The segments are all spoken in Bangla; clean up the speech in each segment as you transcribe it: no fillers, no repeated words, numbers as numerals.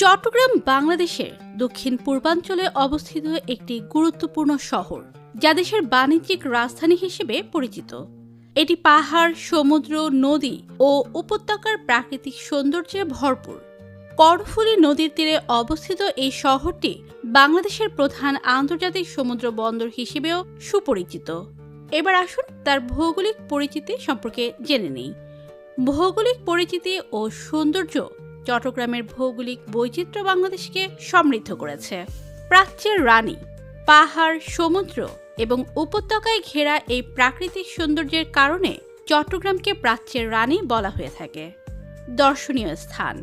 চট্টগ্রাম বাংলাদেশের দক্ষিণ পূর্বাঞ্চলে অবস্থিত একটি গুরুত্বপূর্ণ শহর, যা দেশের বাণিজ্যিক রাজধানী হিসেবে পরিচিত। এটি পাহাড়, সমুদ্র, নদী ও উপত্যকার প্রাকৃতিক সৌন্দর্যে ভরপুর। কর্ণফুলী নদীর তীরে অবস্থিত এই শহরটি বাংলাদেশের প্রধান আন্তর্জাতিক সমুদ্র বন্দর হিসেবেও সুপরিচিত। এবার আসুন তার ভৌগোলিক পরিচিতি সম্পর্কে জেনে নিই। ভৌগোলিক পরিচিতি ও সৌন্দর্য চট্টগ্রামের ভৌগোলিক বৈচিত্র্য বাংলাদেশকে সমৃদ্ধ করেছে। প্রাচ্যের রানী, পাহাড়, সমুদ্র এবং উপত্যকায় ঘেরা এই প্রাকৃতিক সৌন্দর্যের কারণে চট্টগ্রামকে প্রাচ্যের রানী বলা হয়ে থাকে। দর্শনীয় স্থান,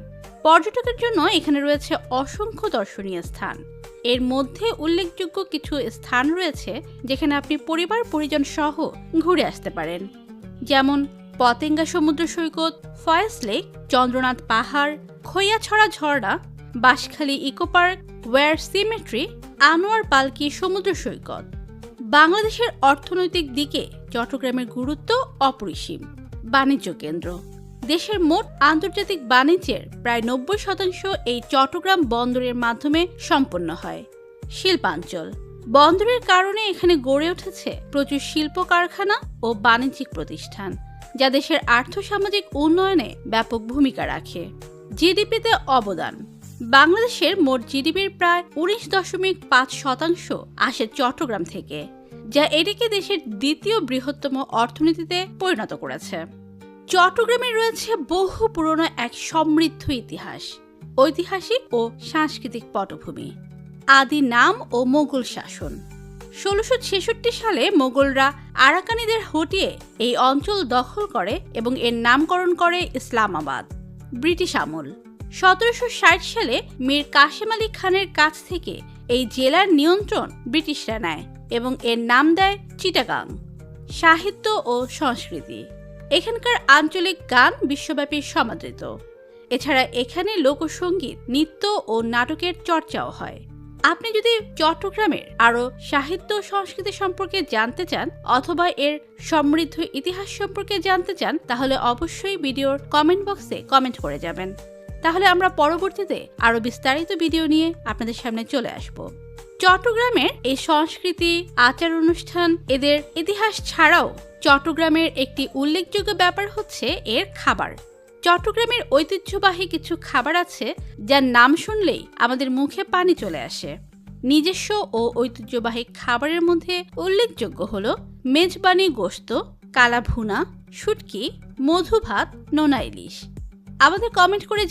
পর্যটকের জন্য এখানে রয়েছে অসংখ্য দর্শনীয় স্থান। এর মধ্যে উল্লেখযোগ্য কিছু স্থান রয়েছে যেখানে আপনি পরিবার পরিজন সহ ঘুরে আসতে পারেন, যেমন পতেঙ্গা সমুদ্র সৈকত, ফয়েজ লেক, চন্দ্রনাথ পাহাড়, খৈয়াছড়া ঝর্ণা, Banshkhali eco park, war cemetery, Anwara Palki সমুদ্র সৈকত। বাংলাদেশের অর্থনৈতিক দিকে চট্টগ্রামের গুরুত্ব অপরিসীম। বাণিজ্য কেন্দ্র, দেশের মোট আন্তর্জাতিক বাণিজ্যের প্রায় 90% এই চট্টগ্রাম বন্দরের মাধ্যমে সম্পন্ন হয়। শিল্পাঞ্চল, বন্দরের কারণে এখানে গড়ে উঠেছে প্রচুর শিল্প কারখানা ও বাণিজ্যিক প্রতিষ্ঠান, যা দেশের আর্থসামাজিক উন্নয়নে ব্যাপক ভূমিকা রাখে। জিডিপিতে অবদান, বাংলাদেশের মোট জিডিপির প্রায় 19.5% আসে চট্টগ্রাম থেকে, যা এটিকে দেশের দ্বিতীয় বৃহত্তম অর্থনীতিতে পরিণত করেছে। চট্টগ্রামে রয়েছে বহু পুরনো এক সমৃদ্ধ ইতিহাস, ঐতিহাসিক ও সাংস্কৃতিক পটভূমি। আদি নাম ও মোগল শাসন, 1666 সালে মোগলরা আরাকানিদের হটিয়ে এই অঞ্চল দখল করে এবং এর নামকরণ করে ইসলামাবাদ। ব্রিটিশ আমল, 1760 সালে মীর কাসেম আলী খানের কাছ থেকে এই জেলার নিয়ন্ত্রণ ব্রিটিশরা নেয় এবং এর নাম দেয় চিটাগাং। সাহিত্য ও সংস্কৃতি, এখানকার আঞ্চলিক গান বিশ্বব্যাপী সমাদৃত। এছাড়া এখানে লোকসঙ্গীত, নৃত্য ও নাটকের চর্চাও হয়। আপনি যদি চট্টগ্রামের আরও সাহিত্য ও সংস্কৃতি সম্পর্কে জানতে চান অথবা এর সমৃদ্ধ ইতিহাস সম্পর্কে জানতে চান, তাহলে অবশ্যই ভিডিওর কমেন্ট বক্সে কমেন্ট করে যাবেন। তাহলে আমরা পরবর্তীতে আরও বিস্তারিত ভিডিও নিয়ে আপনাদের সামনে চলে আসব। চট্টগ্রামের এই সংস্কৃতি, আচার অনুষ্ঠান, এদের ইতিহাস ছাড়াও চট্টগ্রামের একটি উল্লেখযোগ্য ব্যাপার হচ্ছে এর খাবার। চট্টগ্রামের ঐতিহ্যবাহী কিছু খাবার আছে যার নাম শুনলেই আমাদের মুখে পানি চলে আসে। নিজস্ব ও ঐতিহ্যবাহী খাবারের মধ্যে উল্লেখযোগ্য হল মেজবানি গোশত, কালা ভুনা, শুটকি, মধু ভাত, নোনা ইলিশ। আমাদের কমেন্ট করে